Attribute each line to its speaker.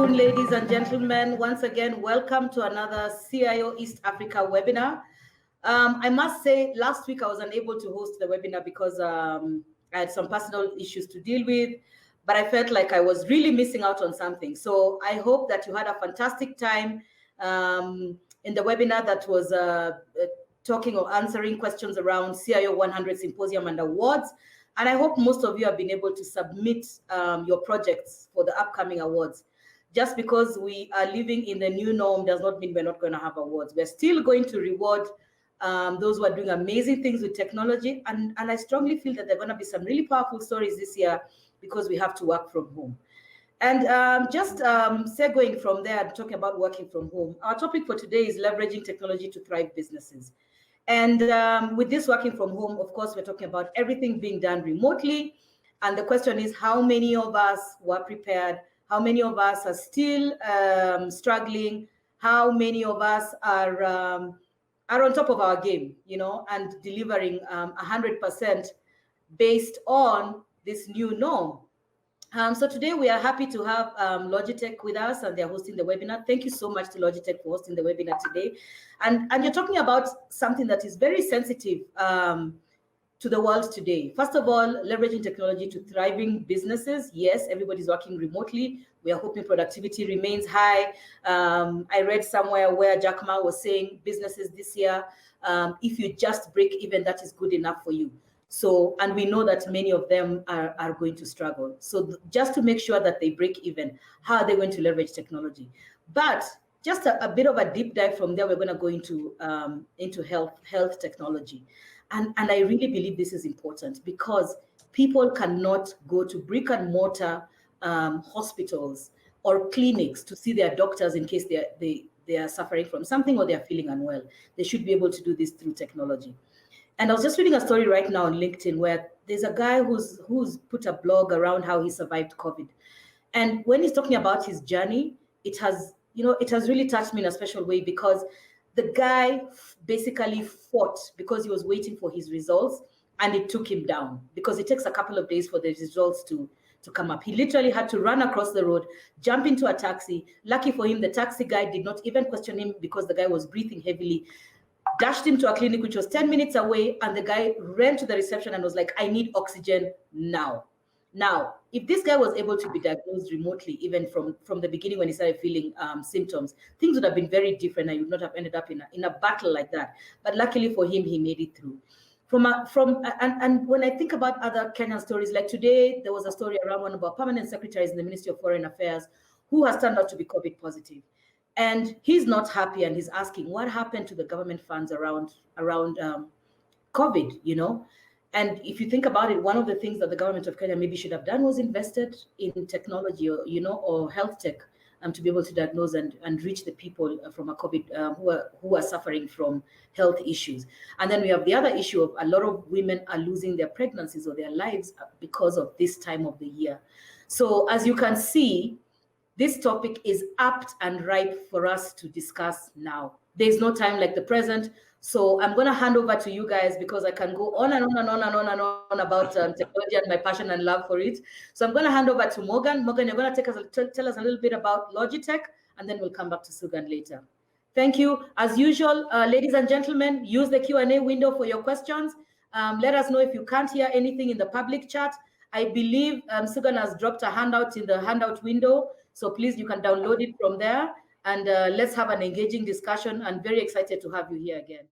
Speaker 1: afternoon, ladies and gentlemen. Once again, welcome to another CIO East Africa webinar. I must say, last week I was unable to host the webinar because I had some personal issues to deal with, but I felt like I was really missing out on something. So I hope that you had a fantastic time in the webinar that was talking or answering questions around CIO 100 Symposium and Awards. And I hope most of you have been able to submit your projects for the upcoming awards. Just because we are living in the new norm does not mean we're not going to have awards. We're still going to reward those who are doing amazing things with technology. And I strongly feel that there are going to be some really powerful stories this year because we have to work from home. And just segueing from there and talking about working from home, our topic for today is leveraging technology to thrive businesses. And with this working from home, of course, we're talking about everything being done remotely. And the question is, how many of us were prepared? How many of us are still struggling? How many of us are on top of our game, and delivering 100% based on this new norm? So today we are happy to have Logitech with us, and they're hosting the webinar. Thank you so much to Logitech for hosting the webinar today. And you're talking about something that is very sensitive to the world today. First of all, leveraging technology to thriving businesses. Yes, everybody's working remotely. We are hoping productivity remains high. I read somewhere where Jack Ma was saying businesses this year, if you just break even, that is good enough for you. So, and we know that many of them are going to struggle. So just to make sure that they break even, how are they going to leverage technology? But just a bit of a deep dive from there, we're going to go into health technology. And I really believe this is important because people cannot go to brick and mortar hospitals or clinics to see their doctors in case they are suffering from something or they are feeling unwell. They should be able to do this through technology. And I was just reading a story right now on LinkedIn where there's a guy who's put a blog around how he survived COVID. And when he's talking about his journey, it has really touched me in a special way because the guy basically fought because he was waiting for his results, and it took him down because it takes a couple of days for the results to come up. He literally had to run across the road, jump into a taxi. Lucky for him, the taxi guy did not even question him because the guy was breathing heavily. Dashed him to a clinic which was 10 minutes away, and the guy ran to the reception and was like, I need oxygen now. Now, if this guy was able to be diagnosed remotely, even from the beginning when he started feeling symptoms, things would have been very different and he would not have ended up in a battle like that. But luckily for him, he made it through. And when I think about other Kenyan stories, like today, there was a story around one of our permanent secretaries in the Ministry of Foreign Affairs who has turned out to be COVID positive. And he's not happy, and he's asking what happened to the government funds around COVID, And if you think about it, one of the things that the government of Kenya maybe should have done was invested in technology or health tech to be able to diagnose and reach the people from a COVID who are suffering from health issues. And then we have the other issue of a lot of women are losing their pregnancies or their lives because of this time of the year. So as you can see, this topic is apt and ripe for us to discuss now. There's no time like the present. So I'm going to hand over to you guys because I can go on and on and on and on and on about technology and my passion and love for it. So I'm going to hand over to Morgan. Morgan, you're going to tell us a little bit about Logitech, and then we'll come back to Sugan later. Thank you. As usual, ladies and gentlemen, use the Q&A window for your questions. Let us know if you can't hear anything in the public chat. I believe Sugan has dropped a handout in the handout window. So please, you can download it from there, and let's have an engaging discussion. I'm very excited to have you here again.